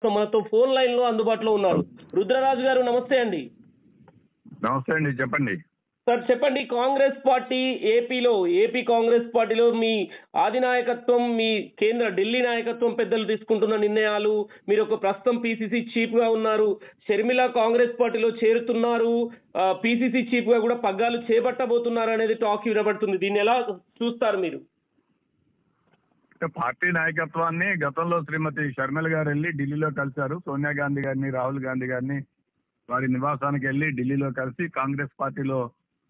So మనతో phone line లో అందుబాటులో ఉన్నారు. రుద్రరాజు గారు నమస్తే అండి. నమస్తే అండి, చెప్పండి. సార్ చెప్పండి, కాంగ్రెస్ పార్టీ ఏపీ కాంగ్రెస్ పార్టీలో మీ అధినాయకత్వం, మీ కేంద్ర ఢిల్లీ నాయకత్వం పెద్దలు తీసుకుంటున్న నిర్ణయాలు, మీరు ఒక ప్రస్తుతం పిసిసి చీఫ్ గా ఉన్నారు, షర్మిల కాంగ్రెస్ పార్టీలో చేరుతున్నారు, పిసిసి చీఫ్ గా కూడా పగ్గాలు చేపట్టబోతున్నారు అనేది టాక్ వినబడుతుంది. దీన్ని ఎలా చూస్తారు మీరు? పార్టీ నాయకత్వాన్ని గతంలో శ్రీమతి షర్మిల గారు వెళ్ళి ఢిల్లీలో కలిశారు. సోనియా గాంధీ గారిని, రాహుల్ గాంధీ గారిని వారి నివాసానికి వెళ్ళి ఢిల్లీలో కలిసి కాంగ్రెస్ పార్టీలో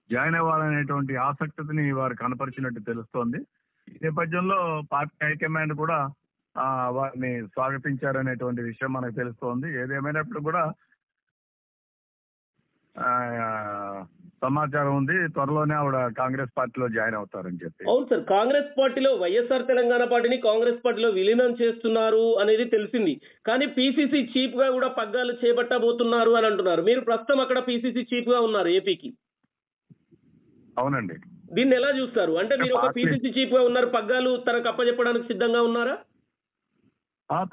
జాయిన్ అవ్వాలనేటువంటి ఆసక్తిని వారు కనపరిచినట్టు తెలుస్తోంది. ఈ నేపథ్యంలో పార్టీ హైకమాండ్ కూడా వారిని స్వాగతించారనేటువంటి విషయం మనకు తెలుస్తోంది. ఏదేమైనప్పుడు కూడా సమాచారం ఉంది, త్వరలోనే ఆవిడ కాంగ్రెస్ పార్టీలో జాయిన్ అవుతారని చెప్పి. అవును సార్, కాంగ్రెస్ పార్టీలో వైఎస్ఆర్ తెలంగాణ పార్టీని కాంగ్రెస్ పార్టీలో విలీనం చేస్తున్నారు అనేది తెలిసింది. కానీ పిసిసి చీఫ్ గా కూడా పగ్గాలు చేపట్టబోతున్నారు అని అంటున్నారు. మీరు ప్రస్తుతం అక్కడ పిసిసి చీఫ్ గా ఉన్నారు ఏపీకి. అవునండి. దీన్ని ఎలా చూస్తారు? అంటే మీరు ఒక పిసిసి చీఫ్ గా ఉన్నారు, పగ్గాలు తనకు అప్పచెప్పడానికి సిద్ధంగా ఉన్నారా?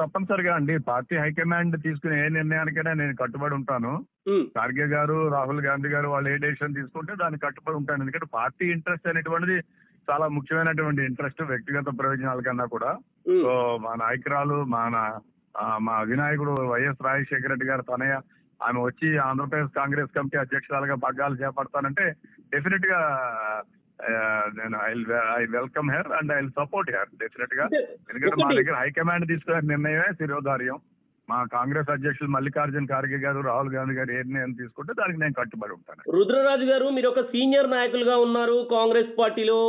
తప్పనిసరిగా అండి. పార్టీ హైకమాండ్ తీసుకునే ఏ నిర్ణయానికైనా నేను కట్టుబడి ఉంటాను. ఖార్గే గారు, రాహుల్ గాంధీ గారు వాళ్ళు ఏ డెసిషన్ తీసుకుంటే దానికి కట్టుబడి ఉంటాను. ఎందుకంటే పార్టీ ఇంట్రెస్ట్ అనేటువంటిది చాలా ముఖ్యమైనటువంటి ఇంట్రెస్ట్, వ్యక్తిగత ప్రయోజనాల కన్నా కూడా. సో మా నాయకురాలు, మా అధినాయకుడు వైఎస్ రాజశేఖర రెడ్డి గారు తనయ, ఆమె వచ్చి ఆంధ్రప్రదేశ్ కాంగ్రెస్ కమిటీ అధ్యక్షురాలుగా పగ్గాలు చేపడతానంటే డెఫినెట్ గా నేను I welcome her and I support her definite గా. ఎందుకంటే మా దగ్గర హైకమాండ్ తీసుకునే నిర్ణయమే శిరోధార్యం. మా కాంగ్రెస్ అధ్యక్షులు మల్లికార్జున ఖార్గే గారు, రాహుల్ గాంధీ గారు ఏ నిర్ణయం తీసుకుంటే దానికి నేను కట్టుబడి ఉంటాను. రుద్రరాజు గారు, మీరు ఒక సీనియర్ నాయకులుగా ఉన్నారు కాంగ్రెస్ పార్టీలో.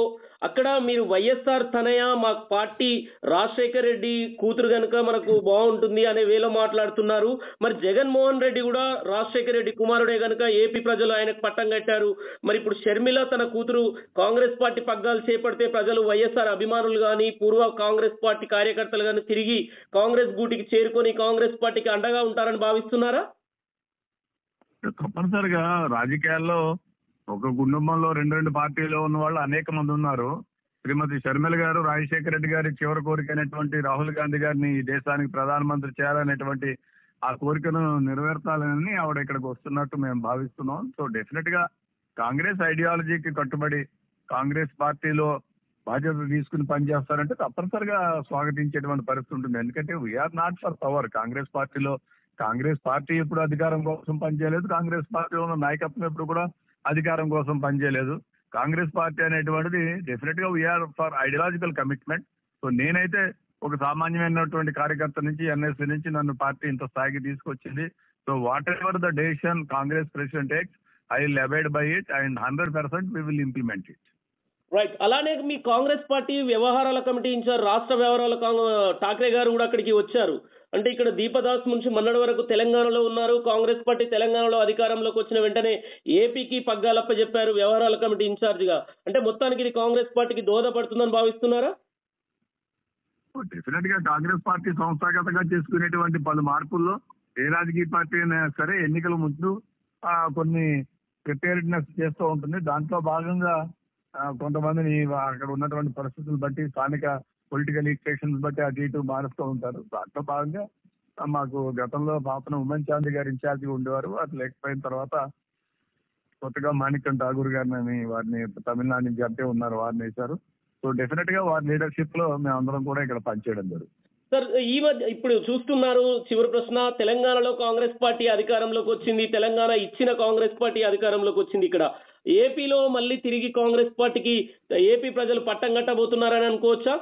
అక్కడ మీరు వైఎస్ఆర్ తనయ, మా పార్టీ రాజశేఖర రెడ్డి కూతురు గనుక మనకు బాగుంటుంది అనే వేలో మాట్లాడుతున్నారు. మరి జగన్మోహన్ రెడ్డి కూడా రాజశేఖర రెడ్డి కుమారుడే గనుక ఏపీ ప్రజలు ఆయనకు పట్టం కట్టారు. మరి ఇప్పుడు షర్మిల తన కూతురు కాంగ్రెస్ పార్టీ పగ్గాలు చేపడితే ప్రజలు వైఎస్ఆర్ అభిమానులు గాని, పూర్వ కాంగ్రెస్ పార్టీ కార్యకర్తలు గాని తిరిగి కాంగ్రెస్ గూటికి చేరుకొని కాంగ్రెస్ పార్టీకి అండగా ఉంటారని భావిస్తున్నారా? తప్పనిసరిగా రాజకీయాల్లో ఒక కుటుంబంలో రెండు పార్టీలో ఉన్న వాళ్ళు అనేక మంది ఉన్నారు. శ్రీమతి షర్మిల గారు, రాజశేఖర రెడ్డి గారి చివరి కోరిక అయినటువంటి రాహుల్ గాంధీ గారిని ఈ దేశానికి ప్రధానమంత్రి చేయాలనేటువంటి ఆ కోరికను నెరవేర్చాలని ఆవిడ ఇక్కడికి వస్తున్నట్టు మేము భావిస్తున్నాం. సో డెఫినెట్ గా కాంగ్రెస్ ఐడియాలజీకి కట్టుబడి కాంగ్రెస్ పార్టీలో బాధ్యత తీసుకుని పనిచేస్తారంటే తప్పనిసరిగా స్వాగతించేటువంటి పరిస్థితి ఉంటుంది. ఎందుకంటే we are not for power. Congress party ఎప్పుడు అధికారం కోసం పనిచేయలేదు. కాంగ్రెస్ పార్టీలో ఉన్న నాయకత్వం ఎప్పుడు కూడా అధికారం కోసం పనిచేయలేదు. కాంగ్రెస్ పార్టీ అనేటువంటిది డెఫినెట్ గా we are for ideological commitment. So నేనైతే ఒక సామాన్యమైనటువంటి కార్యకర్త నుంచి, ఎన్ఎస్సీ నుంచి నన్ను పార్టీ ఇంత స్థాయికి తీసుకొచ్చింది. So what ever the decision Congress president takes, I will abide by it and 100% we will implement it. Right. అలానే మీ కాంగ్రెస్ పార్టీ వ్యవహారాల కమిటీ ఇన్ఛార్జ్, రాష్ట్ర వ్యవహారాల ఠాక్రే గారు కూడా అక్కడికి వచ్చారు. అంటే ఇక్కడ దీపదాస్ నుంచి మొన్నటి వరకు తెలంగాణలో ఉన్నారు. కాంగ్రెస్ పార్టీ తెలంగాణలో అధికారంలోకి వచ్చిన వెంటనే ఏపీకి పగ్గాలప్ప చెప్పారు వ్యవహారాల కమిటీ ఇన్ఛార్జ్ గా. అంటే మొత్తానికి ఇది కాంగ్రెస్ పార్టీకి దోహదపడుతుందని భావిస్తున్నారా? డెఫినెట్ గా కాంగ్రెస్ పార్టీ సంస్థాగతంగా చేసుకునేటువంటి పలు మార్పుల్లో ఏ రాజకీయ పార్టీ అయినా సరే ఎన్నికల ముందు కొన్ని ప్రిపేర్డ్నెస్ చేస్తూ ఉంటుంది. దాంట్లో భాగంగా కొంతమందిని అక్కడ ఉన్నటువంటి పరిస్థితులు బట్టి, స్థానిక పొలిటికల్ ఈక్వేషన్స్ బట్టి అటు ఇటు మారుస్తూ ఉంటారు. దాంట్లో భాగంగా మాకు గతంలో పాపన ఉమెన్ చాందీ గారు ఇన్ఛార్జిగా ఉండేవారు. అది లేకపోయిన తర్వాత కొత్తగా మాణిక్యం ఠాగూర్ గారిని, వారిని తమిళనాడు నుంచి అంటే ఉన్నారు, వారిని వేశారు. సో డెఫినెట్ గా వారి లీడర్షిప్ లో మేమందరం కూడా ఇక్కడ పనిచేయడం జరుగుతుంది. సార్, ఈ మధ్య ఇప్పుడు చూస్తున్నారు, చివరి ప్రశ్న, తెలంగాణలో కాంగ్రెస్ పార్టీ అధికారంలోకి వచ్చింది, తెలంగాణ ఇచ్చిన కాంగ్రెస్ పార్టీ అధికారంలోకి వచ్చింది. ఇక్కడ ఏపీలో మళ్ళీ తిరిగి కాంగ్రెస్ పార్టీకి ఏపీ ప్రజలు పట్టం కట్టబోతున్నారని అనుకోవచ్చా?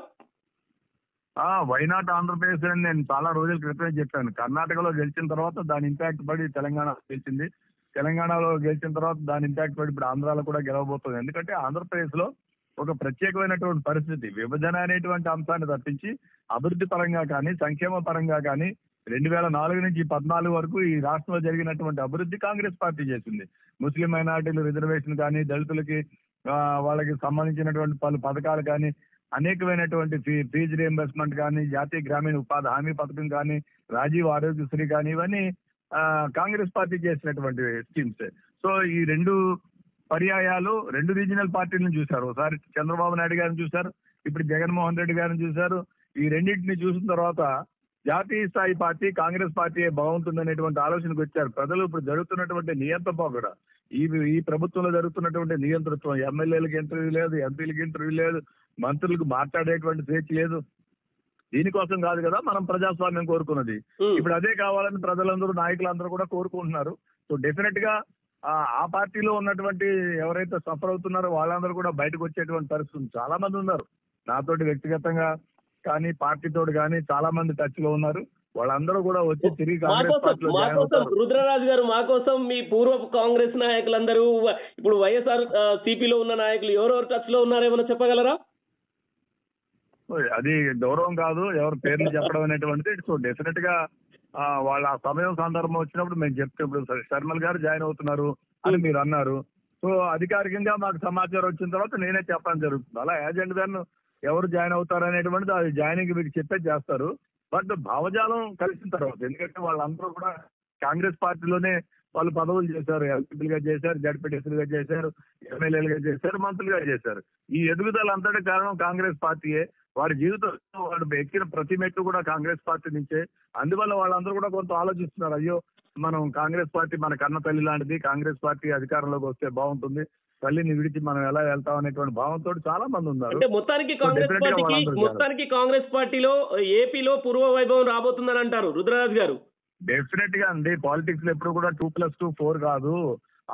వైనాట్ ఆంధ్రప్రదేశ్ అని నేను చాలా రోజుల క్రితమే చెప్పాను. కర్ణాటకలో గెలిచిన తర్వాత దాని ఇంపాక్ట్ పడి తెలంగాణ గెలిచింది. తెలంగాణలో గెలిచిన తర్వాత దాని ఇంపాక్ట్ పడి ఇప్పుడు ఆంధ్రాలో కూడా గెలవబోతుంది. ఎందుకంటే ఆంధ్రప్రదేశ్ లో ఒక ప్రత్యేకమైనటువంటి పరిస్థితి, విభజన అనేటువంటి అంశాన్ని తప్పించి అభివృద్ధి పరంగా కానీ, సంక్షేమ పరంగా కానీ 2004 నుంచి 2014 వరకు ఈ రాష్ట్రంలో జరిగినటువంటి అభివృద్ధి కాంగ్రెస్ పార్టీ చేసింది. ముస్లిం మైనారిటీలు రిజర్వేషన్ కానీ, దళితులకి వాళ్ళకి సంబంధించినటువంటి పలు పథకాలు కానీ, అనేకమైనటువంటి ఫీజు రియంబర్స్మెంట్ కానీ, జాతీయ గ్రామీణ ఉపాధి హామీ పథకం కానీ, రాజీవ్ ఆరోగ్యశ్రీ కానీ, ఇవన్నీ కాంగ్రెస్ పార్టీ చేసినటువంటి స్కీమ్స్. సో ఈ రెండు పర్యాయాలు రెండు రీజనల్ పార్టీలను చూశారు. ఒకసారి చంద్రబాబు నాయుడు గారిని చూశారు, ఇప్పుడు జగన్మోహన్ రెడ్డి గారిని చూశారు. ఈ రెండింటిని చూసిన తర్వాత జాతీయ స్థాయి పార్టీ కాంగ్రెస్ పార్టీ బాగుంటుందనేటువంటి ఆలోచనకు వచ్చారు ప్రజలు. ఇప్పుడు జరుగుతున్నటువంటి నియంత్రణ కూడా ఈ ప్రభుత్వంలో జరుగుతున్నటువంటి నియంతృత్వం, ఎమ్మెల్యేలకు ఇంటర్వ్యూ లేదు, ఎంపీలకు ఇంటర్వ్యూ లేదు, మంత్రులకు మాట్లాడేటువంటి స్వేచ్ఛ లేదు. దీనికోసం కాదు కదా మనం ప్రజాస్వామ్యం కోరుకున్నది. ఇప్పుడు అదే కావాలని ప్రజలందరూ, నాయకులందరూ కూడా కోరుకుంటున్నారు. సో డెఫినెట్ గా ఆ పార్టీలో ఉన్నటువంటి ఎవరైతే సఫర్ అవుతున్నారో వాళ్ళందరూ కూడా బయటకు వచ్చేటువంటి పరిస్థితి చాలా మంది ఉన్నారు. నాతోటి వ్యక్తిగతంగా కానీ పార్టీతో కానీ చాలా మంది టచ్ లో ఉన్నారు. వాళ్ళందరూ కూడా వచ్చి తిరిగి కాంగ్రెస్ పార్టీలో జాయిన్ అవుతారు. రుద్రరాజు గారు, మా కోసం మీ పూర్వపు కాంగ్రెస్ నాయకులందరూ, ఇప్పుడు వైఎస్ఆర్ సిపిలో ఉన్న నాయకులు ఎవరెవరు టచ్ లో ఉన్నారేమో చెప్పగలరా? అది గౌరవం కాదు ఎవరు పేర్లు చెప్పడం అనేటువంటిది. సో డెఫినెట్ గా వాళ్ళ సమయం సందర్భం వచ్చినప్పుడు మేము చెప్తే, ఇప్పుడు శర్మల్ గారు జాయిన్ అవుతున్నారు అని మీరు అన్నారు. సో అధికారికంగా మాకు సమాచారం వచ్చిన తర్వాత నేనే చెప్పడం జరుగుతుంది. అలా ఏజెంట్ గారు ఎవరు జాయిన్ అవుతారు అనేటువంటిది అది జాయినింగ్ మీకు చెప్పే చేస్తారు. బట్ భావజాలం కలిసిన తర్వాత, ఎందుకంటే వాళ్ళందరూ కూడా కాంగ్రెస్ పార్టీలోనే వాళ్ళు పదవులు చేశారు. ఎంపీలుగా చేశారు, జడ్పీటీసీలుగా చేశారు, ఎమ్మెల్యేలుగా చేశారు, మంత్రులుగా చేశారు. ఈ ఎదుగుదల అంతటి కారణం కాంగ్రెస్ పార్టీయే. వాడి జీవితంలో వాడు ఎక్కిన ప్రతి మెట్టు కూడా కాంగ్రెస్ పార్టీ నుంచే. అందువల్ల వాళ్ళందరూ కూడా కొంత ఆలోచిస్తున్నారు, అయ్యో మనం కాంగ్రెస్ పార్టీ మన కన్న తల్లి లాంటిది, కాంగ్రెస్ పార్టీ అధికారంలోకి వస్తే బాగుంటుంది, తల్లిని విడిచి మనం ఎలా వెళ్తాం అనేటువంటి భావంతో చాలా మంది ఉన్నారు. అంటే మొత్తానికి కాంగ్రెస్ పార్టీలో ఏపీలో పూర్వ వైభవం రాబోతుందని అంటారు రుద్రరాజు గారు. డెఫినెట్ గా అండి. పాలిటిక్స్ లో ఎప్పుడు కూడా 2+2=4 కాదు.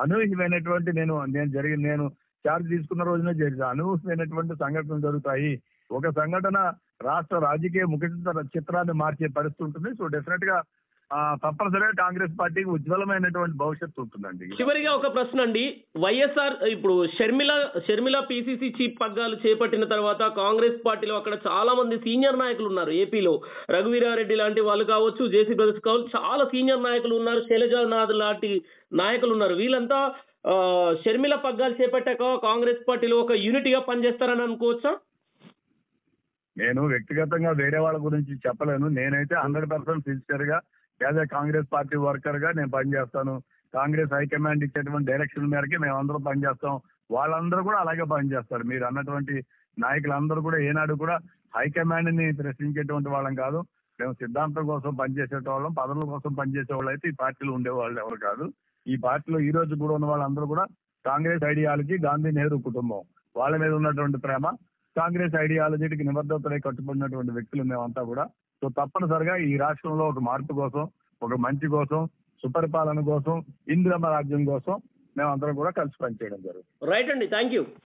అనూహ్యమైనటువంటి నేను చార్జ్ తీసుకున్న రోజునే జరిగింది. అనూహ్యమైనటువంటి సంఘటనలు జరుగుతాయి. ఒక సంఘటన రాష్ట్ర రాజకీయ ముఖ చిత్రాన్ని మార్చే పరిస్థితి ఉంటుంది. సో డెఫినెట్ గా తప్పనిసరిగా కాంగ్రెస్ పార్టీకి ఉజ్వలమైనటువంటి భవిష్యత్తు ఉంటుందండి. చివరిగా ఒక ప్రశ్న అండి, వైఎస్ఆర్ ఇప్పుడు షర్మిల పిసిసి చీఫ్ పగ్గాలు చేపట్టిన తర్వాత కాంగ్రెస్ పార్టీలో అక్కడ చాలా మంది సీనియర్ నాయకులు ఉన్నారు. ఏపీలో రఘువీరారెడ్డి లాంటి వాళ్ళు కావచ్చు, జేసీ బ్రదర్స్ కావచ్చు, చాలా సీనియర్ నాయకులు ఉన్నారు, శైలజానాథ్ లాంటి నాయకులు ఉన్నారు. వీళ్ళంతా షర్మిల పగ్గాలు చేపట్టాక కాంగ్రెస్ పార్టీలో ఒక యూనిటీగా పనిచేస్తారని అనుకోవచ్చా? నేను వ్యక్తిగతంగా వేరే వాళ్ళ గురించి చెప్పలేను. నేనైతే 100% సిన్సియర్ గా as a Congress party worker గా నేను పనిచేస్తాను. కాంగ్రెస్ హైకమాండ్ ఇచ్చేటువంటి డైరెక్షన్ మేరకి మేము అందరూ పనిచేస్తాం. వాళ్ళందరూ కూడా అలాగే పనిచేస్తారు. మీరు అన్నటువంటి నాయకులందరూ కూడా ఏనాడు కూడా హైకమాండ్ ని ప్రశ్నించేటువంటి వాళ్ళం కాదు. మేము సిద్ధాంతం కోసం పనిచేసేటోళ్ళం, పదవుల కోసం పనిచేసే వాళ్ళు అయితే ఈ పార్టీలో ఉండేవాళ్ళు ఎవరు కాదు. ఈ పార్టీలో ఈ రోజు కూడా ఉన్న వాళ్ళందరూ కూడా కాంగ్రెస్ ఐడియాలజీ, గాంధీ నెహ్రూ కుటుంబం వాళ్ళ మీద ఉన్నటువంటి ప్రేమ, కాంగ్రెస్ ఐడియాలజీకి నిబద్ధతలై కట్టుబడినటువంటి వ్యక్తులు మేమంతా కూడా. సో తప్పనిసరిగా ఈ రాష్ట్రంలో ఒక మార్పు కోసం, ఒక మంచి కోసం, సుపరిపాలన కోసం, ఇందిరమ్మ రాజ్యం కోసం మేమందరం కూడా కలిసి పనిచేయడం జరుగుతుంది. రైట్ అండి, థ్యాంక్ యూ.